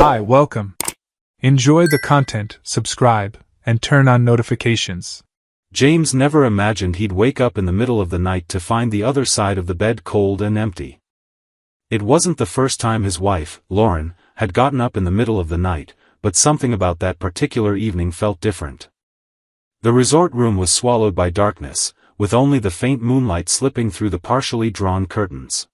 Hi, welcome. Enjoy the content, subscribe, and turn on notifications. James never imagined he'd wake up in the middle of the night to find the other side of the bed cold and empty. It wasn't the first time his wife, Lauren, had gotten up in the middle of the night, but something about that particular evening felt different. The resort room was swallowed by darkness, with only the faint moonlight slipping through the partially drawn curtains.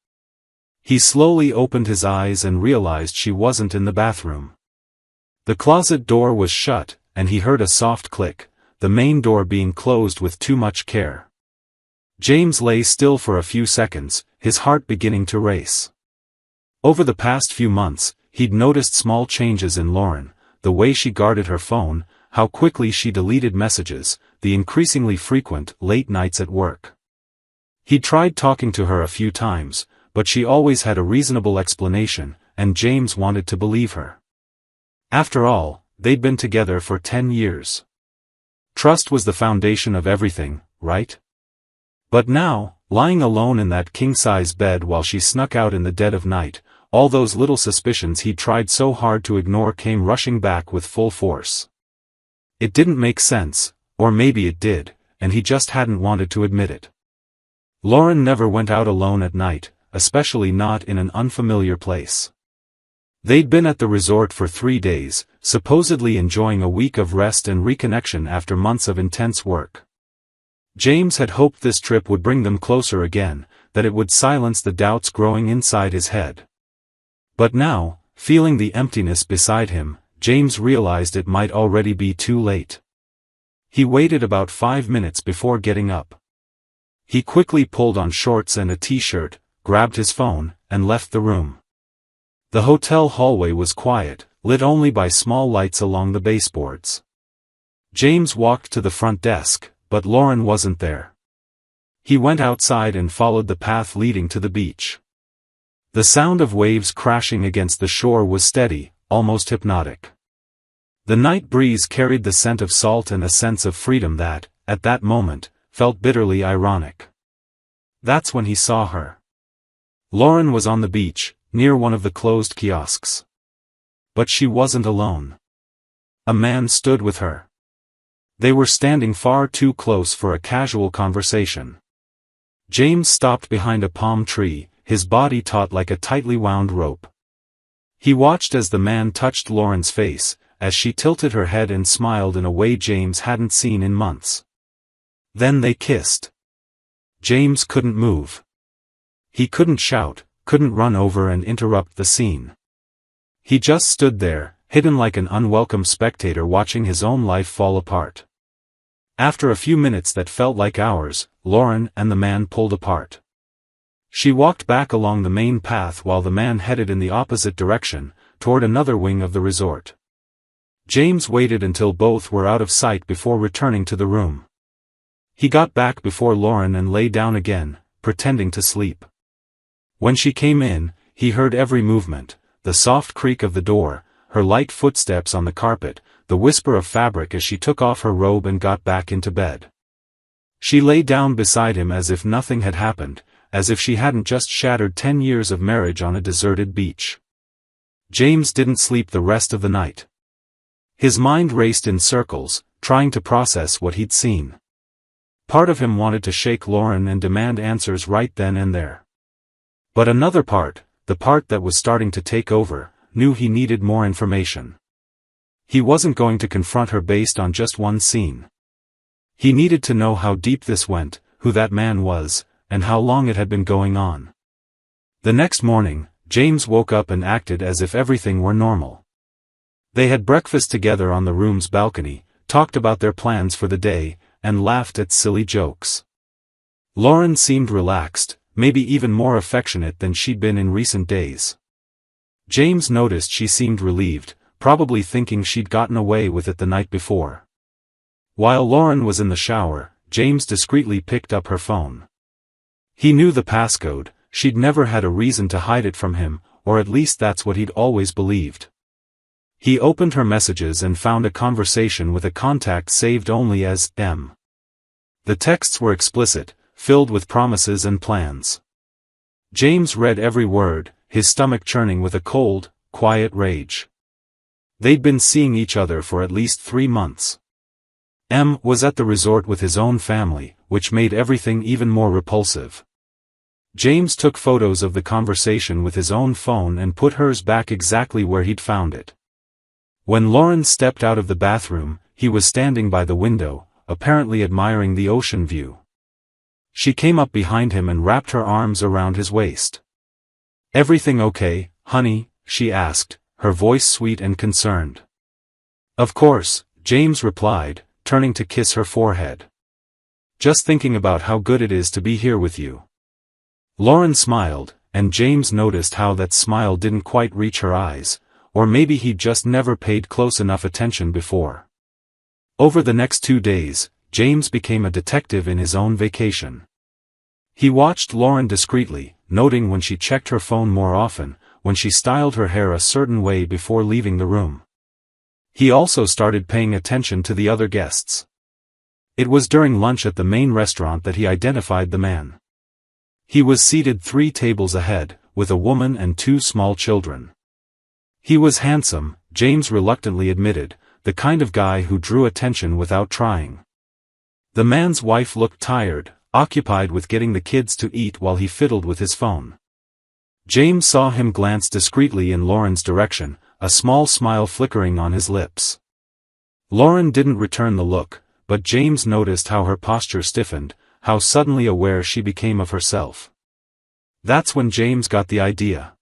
He slowly opened his eyes and realized she wasn't in the bathroom. The closet door was shut, and he heard a soft click, the main door being closed with too much care. James lay still for a few seconds, his heart beginning to race. Over the past few months, he'd noticed small changes in Lauren, the way she guarded her phone, how quickly she deleted messages, the increasingly frequent late nights at work. He'd tried talking to her a few times, but she always had a reasonable explanation, and James wanted to believe her. After all, they'd been together for 10 years. Trust was the foundation of everything, right? But now, lying alone in that king-size bed while she snuck out in the dead of night, all those little suspicions he'd tried so hard to ignore came rushing back with full force. It didn't make sense, or maybe it did, and he just hadn't wanted to admit it. Lauren never went out alone at night, especially not in an unfamiliar place. They'd been at the resort for 3 days, supposedly enjoying a week of rest and reconnection after months of intense work. James had hoped this trip would bring them closer again, that it would silence the doubts growing inside his head. But now, feeling the emptiness beside him, James realized it might already be too late. He waited about 5 minutes before getting up. He quickly pulled on shorts and a t-shirt, grabbed his phone, and left the room. The hotel hallway was quiet, lit only by small lights along the baseboards. James walked to the front desk, but Lauren wasn't there. He went outside and followed the path leading to the beach. The sound of waves crashing against the shore was steady, almost hypnotic. The night breeze carried the scent of salt and a sense of freedom that, at that moment, felt bitterly ironic. That's when he saw her. Lauren was on the beach, near one of the closed kiosks. But she wasn't alone. A man stood with her. They were standing far too close for a casual conversation. James stopped behind a palm tree, his body taut like a tightly wound rope. He watched as the man touched Lauren's face, as she tilted her head and smiled in a way James hadn't seen in months. Then they kissed. James couldn't move. He couldn't shout, couldn't run over and interrupt the scene. He just stood there, hidden like an unwelcome spectator watching his own life fall apart. After a few minutes that felt like hours, Lauren and the man pulled apart. She walked back along the main path while the man headed in the opposite direction, toward another wing of the resort. James waited until both were out of sight before returning to the room. He got back before Lauren and lay down again, pretending to sleep. When she came in, he heard every movement, the soft creak of the door, her light footsteps on the carpet, the whisper of fabric as she took off her robe and got back into bed. She lay down beside him as if nothing had happened, as if she hadn't just shattered 10 years of marriage on a deserted beach. James didn't sleep the rest of the night. His mind raced in circles, trying to process what he'd seen. Part of him wanted to shake Lauren and demand answers right then and there. But another part, the part that was starting to take over, knew he needed more information. He wasn't going to confront her based on just one scene. He needed to know how deep this went, who that man was, and how long it had been going on. The next morning, James woke up and acted as if everything were normal. They had breakfast together on the room's balcony, talked about their plans for the day, and laughed at silly jokes. Lauren seemed relaxed, maybe even more affectionate than she'd been in recent days. James noticed she seemed relieved, probably thinking she'd gotten away with it the night before. While Lauren was in the shower, James discreetly picked up her phone. He knew the passcode, she'd never had a reason to hide it from him, or at least that's what he'd always believed. He opened her messages and found a conversation with a contact saved only as M. The texts were explicit, filled with promises and plans. James read every word, his stomach churning with a cold, quiet rage. They'd been seeing each other for at least 3 months. M was at the resort with his own family, which made everything even more repulsive. James took photos of the conversation with his own phone and put hers back exactly where he'd found it. When Lauren stepped out of the bathroom, he was standing by the window, apparently admiring the ocean view. She came up behind him and wrapped her arms around his waist. "Everything okay, honey?" she asked, her voice sweet and concerned. "Of course," James replied, turning to kiss her forehead. "Just thinking about how good it is to be here with you." Lauren smiled, and James noticed how that smile didn't quite reach her eyes, or maybe he'd just never paid close enough attention before. Over the next 2 days, James became a detective in his own vacation. He watched Lauren discreetly, noting when she checked her phone more often, when she styled her hair a certain way before leaving the room. He also started paying attention to the other guests. It was during lunch at the main restaurant that he identified the man. He was seated 3 tables ahead, with a woman and 2 small children. He was handsome, James reluctantly admitted, the kind of guy who drew attention without trying. The man's wife looked tired, occupied with getting the kids to eat while he fiddled with his phone. James saw him glance discreetly in Lauren's direction, a small smile flickering on his lips. Lauren didn't return the look, but James noticed how her posture stiffened, how suddenly aware she became of herself. That's when James got the idea.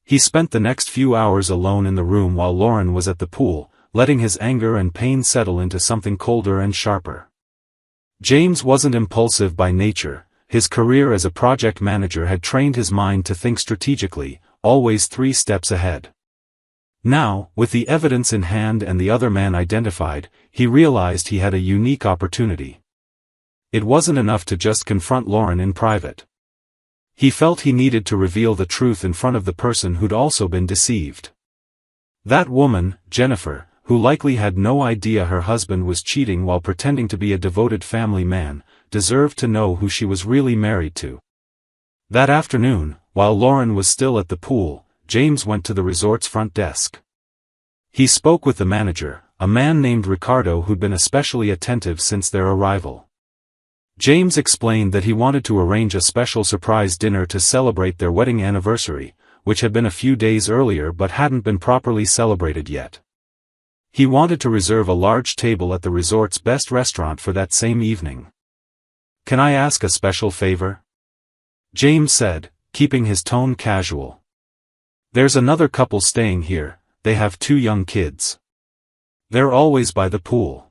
He spent the next few hours alone in the room while Lauren was at the pool, letting his anger and pain settle into something colder and sharper. James wasn't impulsive by nature. His career as a project manager had trained his mind to think strategically, always 3 steps ahead. Now, with the evidence in hand and the other man identified, he realized he had a unique opportunity. It wasn't enough to just confront Lauren in private. He felt he needed to reveal the truth in front of the person who'd also been deceived. That woman, Jennifer, who likely had no idea her husband was cheating while pretending to be a devoted family man, deserved to know who she was really married to. That afternoon, while Lauren was still at the pool, James went to the resort's front desk. He spoke with the manager, a man named Ricardo who'd been especially attentive since their arrival. James explained that he wanted to arrange a special surprise dinner to celebrate their wedding anniversary, which had been a few days earlier but hadn't been properly celebrated yet. He wanted to reserve a large table at the resort's best restaurant for that same evening. "Can I ask a special favor?" James said, keeping his tone casual. "There's another couple staying here, they have 2 young kids. They're always by the pool."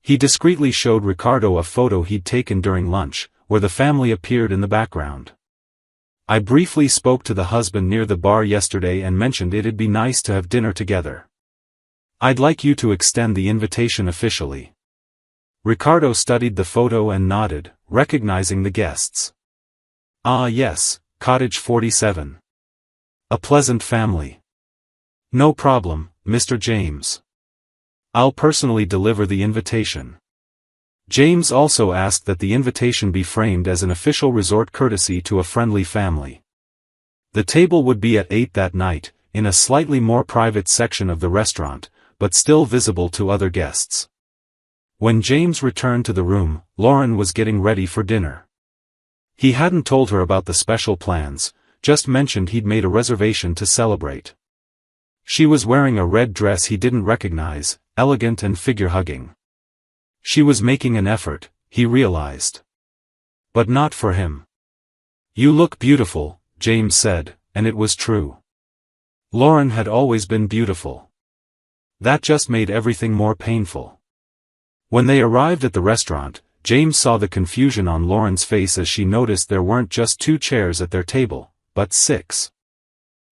He discreetly showed Ricardo a photo he'd taken during lunch, where the family appeared in the background. "I briefly spoke to the husband near the bar yesterday and mentioned it'd be nice to have dinner together. I'd like you to extend the invitation officially." Ricardo studied the photo and nodded, recognizing the guests. "Ah yes, Cottage 47. A pleasant family." "No problem, Mr. James. I'll personally deliver the invitation." James also asked that the invitation be framed as an official resort courtesy to a friendly family. The table would be at 8 that night, in a slightly more private section of the restaurant, but still visible to other guests. When James returned to the room, Lauren was getting ready for dinner. He hadn't told her about the special plans, just mentioned he'd made a reservation to celebrate. She was wearing a red dress he didn't recognize, elegant and figure-hugging. She was making an effort, he realized. But not for him. "You look beautiful," James said, and it was true. Lauren had always been beautiful. That just made everything more painful. When they arrived at the restaurant, James saw the confusion on Lauren's face as she noticed there weren't just 2 chairs at their table, but 6.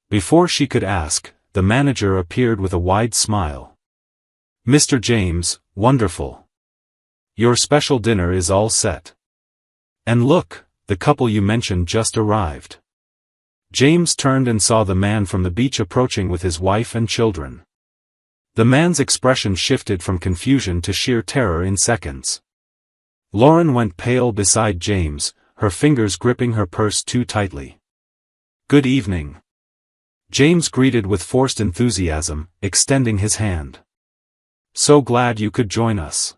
Before she could ask, the manager appeared with a wide smile. "Mr. James, wonderful. Your special dinner is all set. And look, the couple you mentioned just arrived." James turned and saw the man from the beach approaching with his wife and children. The man's expression shifted from confusion to sheer terror in seconds. Lauren went pale beside James, her fingers gripping her purse too tightly. "Good evening. James greeted with forced enthusiasm, extending his hand. "So glad you could join us.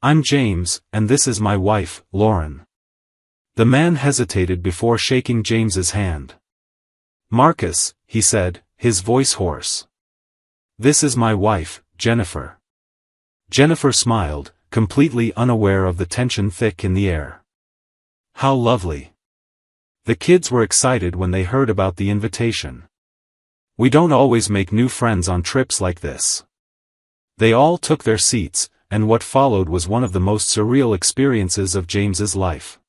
I'm James, and this is my wife, Lauren." The man hesitated before shaking James's hand. "Marcus," he said, his voice hoarse. "This is my wife, Jennifer." Jennifer smiled, completely unaware of the tension thick in the air. "How lovely." The kids were excited when they heard about the invitation. "We don't always make new friends on trips like this." They all took their seats, and what followed was one of the most surreal experiences of James's life.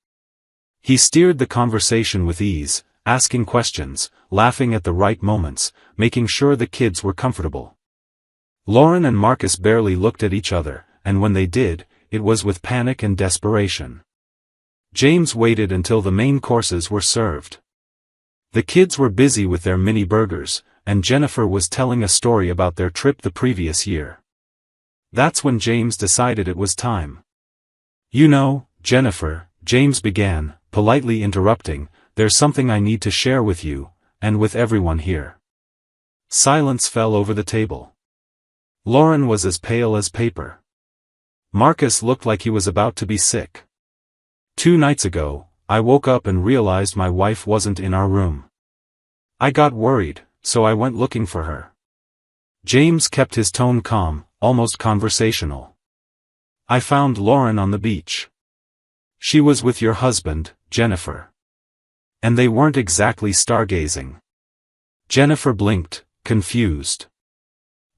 He steered the conversation with ease, asking questions, laughing at the right moments, making sure the kids were comfortable. Lauren and Marcus barely looked at each other, and when they did, it was with panic and desperation. James waited until the main courses were served. The kids were busy with their mini burgers, and Jennifer was telling a story about their trip the previous year. That's when James decided it was time. "You know, Jennifer," James began, politely interrupting, "there's something I need to share with you, and with everyone here." Silence fell over the table. Lauren was as pale as paper. Marcus looked like he was about to be sick. "2 nights ago, I woke up and realized my wife wasn't in our room. I got worried, so I went looking for her." James kept his tone calm, almost conversational. "I found Lauren on the beach. She was with your husband, Jennifer. And they weren't exactly stargazing." Jennifer blinked, confused.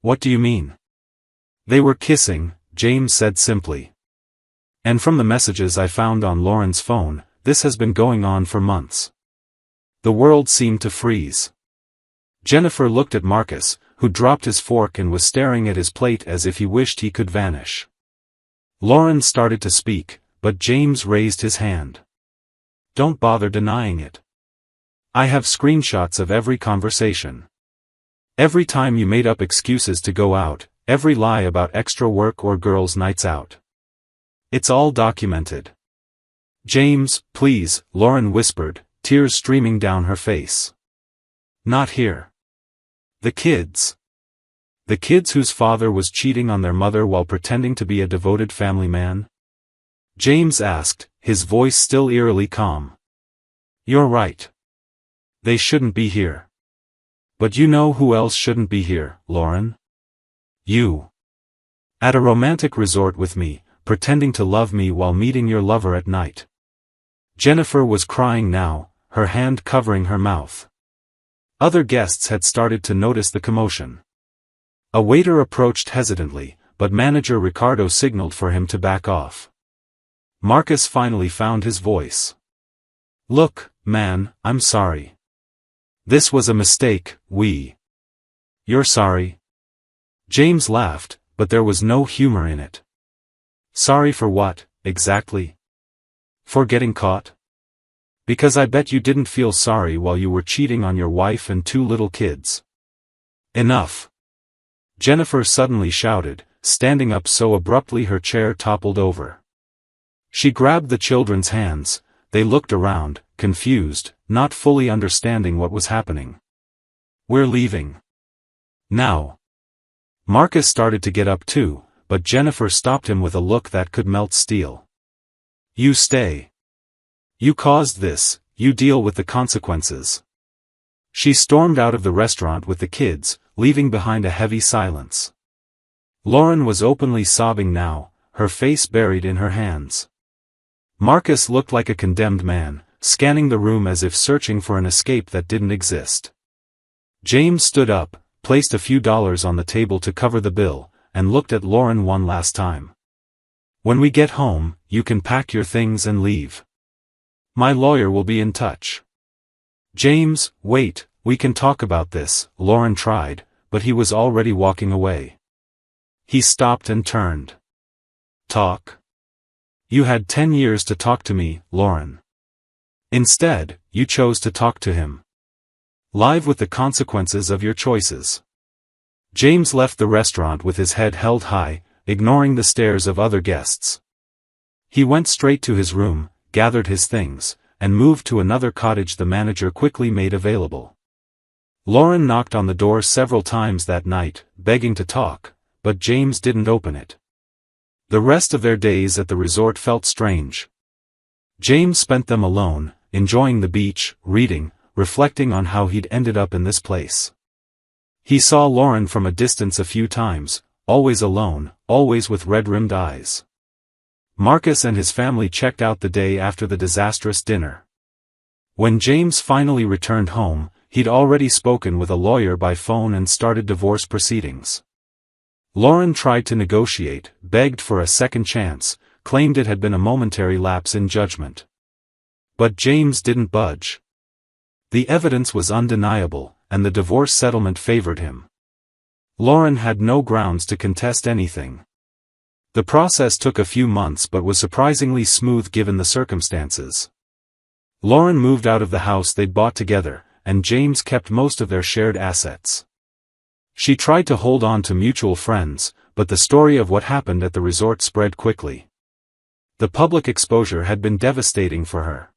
"What do you mean?" "They were kissing," James said simply. "And from the messages I found on Lauren's phone, this has been going on for months." The world seemed to freeze. Jennifer looked at Marcus, who dropped his fork and was staring at his plate as if he wished he could vanish. Lauren started to speak, but James raised his hand. "Don't bother denying it. I have screenshots of every conversation. Every time you made up excuses to go out, every lie about extra work or girls' nights out. It's all documented." "James, please," Lauren whispered, tears streaming down her face. "Not here. The kids. The kids whose father was cheating on their mother while pretending to be a devoted family man?" James asked, his voice still eerily calm. "You're right. They shouldn't be here. But you know who else shouldn't be here, Lauren? You. At a romantic resort with me, pretending to love me while meeting your lover at night." Jennifer was crying now, her hand covering her mouth. Other guests had started to notice the commotion. A waiter approached hesitantly, but manager Ricardo signaled for him to back off. Marcus finally found his voice. "Look, man, I'm sorry. This was a mistake, You're sorry?" James laughed, but there was no humor in it. "Sorry for what, exactly? For getting caught? Because I bet you didn't feel sorry while you were cheating on your wife and 2 little kids." "Enough!" Jennifer suddenly shouted, standing up so abruptly her chair toppled over. She grabbed the children's hands. They looked around, confused, not fully understanding what was happening. "We're leaving. Now." Marcus started to get up too, but Jennifer stopped him with a look that could melt steel. "You stay. You caused this, you deal with the consequences." She stormed out of the restaurant with the kids, leaving behind a heavy silence. Lauren was openly sobbing now, her face buried in her hands. Marcus looked like a condemned man, scanning the room as if searching for an escape that didn't exist. James stood up, placed a few dollars on the table to cover the bill, and looked at Lauren one last time. "When we get home, you can pack your things and leave. My lawyer will be in touch." "James, wait, we can talk about this," Lauren tried, but he was already walking away. He stopped and turned. "Talk? You had 10 years to talk to me, Lauren. Instead, you chose to talk to him. Live with the consequences of your choices." James left the restaurant with his head held high, ignoring the stares of other guests. He went straight to his room, gathered his things, and moved to another cottage the manager quickly made available. Lauren knocked on the door several times that night, begging to talk, but James didn't open it. The rest of their days at the resort felt strange. James spent them alone, enjoying the beach, reading, reflecting on how he'd ended up in this place. He saw Lauren from a distance a few times, always alone, always with red-rimmed eyes. Marcus and his family checked out the day after the disastrous dinner. When James finally returned home, he'd already spoken with a lawyer by phone and started divorce proceedings. Lauren tried to negotiate, begged for a second chance, claimed it had been a momentary lapse in judgment. But James didn't budge. The evidence was undeniable, and the divorce settlement favored him. Lauren had no grounds to contest anything. The process took a few months but was surprisingly smooth given the circumstances. Lauren moved out of the house they'd bought together, and James kept most of their shared assets. She tried to hold on to mutual friends, but the story of what happened at the resort spread quickly. The public exposure had been devastating for her.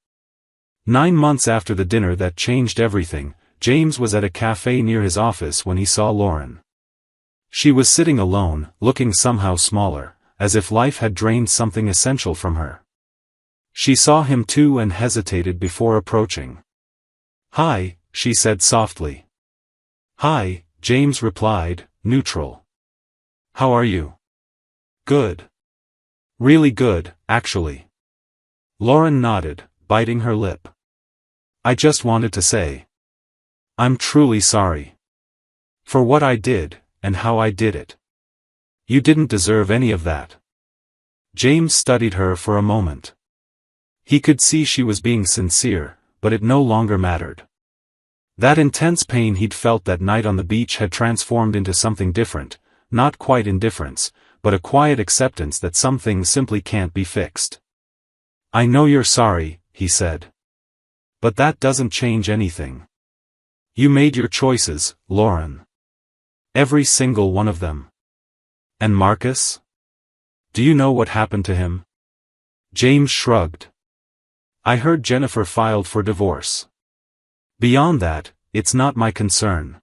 9 months after the dinner that changed everything, James was at a cafe near his office when he saw Lauren. She was sitting alone, looking somehow smaller, as if life had drained something essential from her. She saw him too and hesitated before approaching. "Hi," she said softly. "Hi," James replied, neutral. "How are you?" "Good. Really good, actually." Lauren nodded, biting her lip. "I just wanted to say, I'm truly sorry. For what I did, and how I did it. You didn't deserve any of that." James studied her for a moment. He could see she was being sincere, but it no longer mattered. That intense pain he'd felt that night on the beach had transformed into something different, not quite indifference, but a quiet acceptance that some things simply can't be fixed. "I know you're sorry," he said. "But that doesn't change anything. You made your choices, Lauren. Every single one of them." "And Marcus? Do you know what happened to him?" James shrugged. "I heard Jennifer filed for divorce. Beyond that, it's not my concern."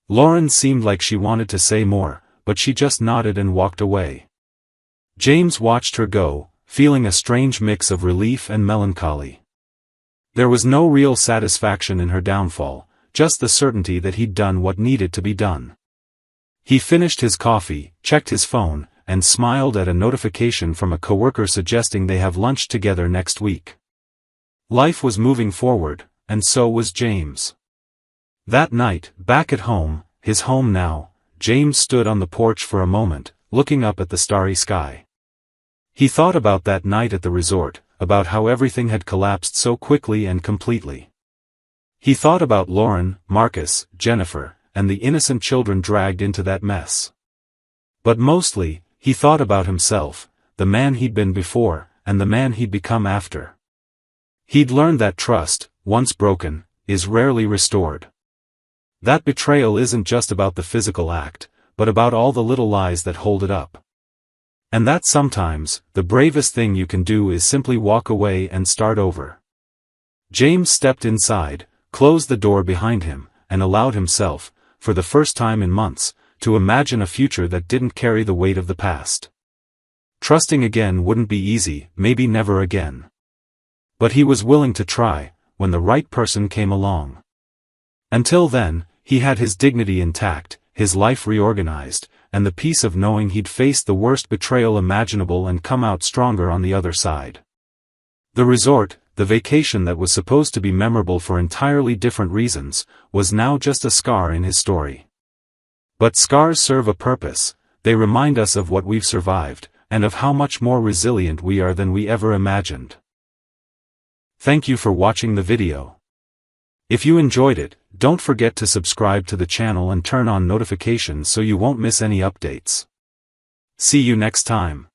Lauren seemed like she wanted to say more, but she just nodded and walked away. James watched her go, feeling a strange mix of relief and melancholy. There was no real satisfaction in her downfall, just the certainty that he'd done what needed to be done. He finished his coffee, checked his phone, and smiled at a notification from a coworker suggesting they have lunch together next week. Life was moving forward, and so was James. That night, back at home, his home now, James stood on the porch for a moment, looking up at the starry sky. He thought about that night at the resort, about how everything had collapsed so quickly and completely. He thought about Lauren, Marcus, Jennifer, and the innocent children dragged into that mess. But mostly, he thought about himself, the man he'd been before, and the man he'd become after. He'd learned that trust, once broken, is rarely restored. That betrayal isn't just about the physical act, but about all the little lies that hold it up. And that sometimes, the bravest thing you can do is simply walk away and start over. James stepped inside, closed the door behind him, and allowed himself, for the first time in months, to imagine a future that didn't carry the weight of the past. Trusting again wouldn't be easy, maybe never again. But he was willing to try, when the right person came along. Until then, he had his dignity intact, his life reorganized, and the peace of knowing he'd faced the worst betrayal imaginable and come out stronger on the other side. The resort, the vacation that was supposed to be memorable for entirely different reasons, was now just a scar in his story. But scars serve a purpose, they remind us of what we've survived, and of how much more resilient we are than we ever imagined. Thank you for watching the video. If you enjoyed it, don't forget to subscribe to the channel and turn on notifications so you won't miss any updates. See you next time.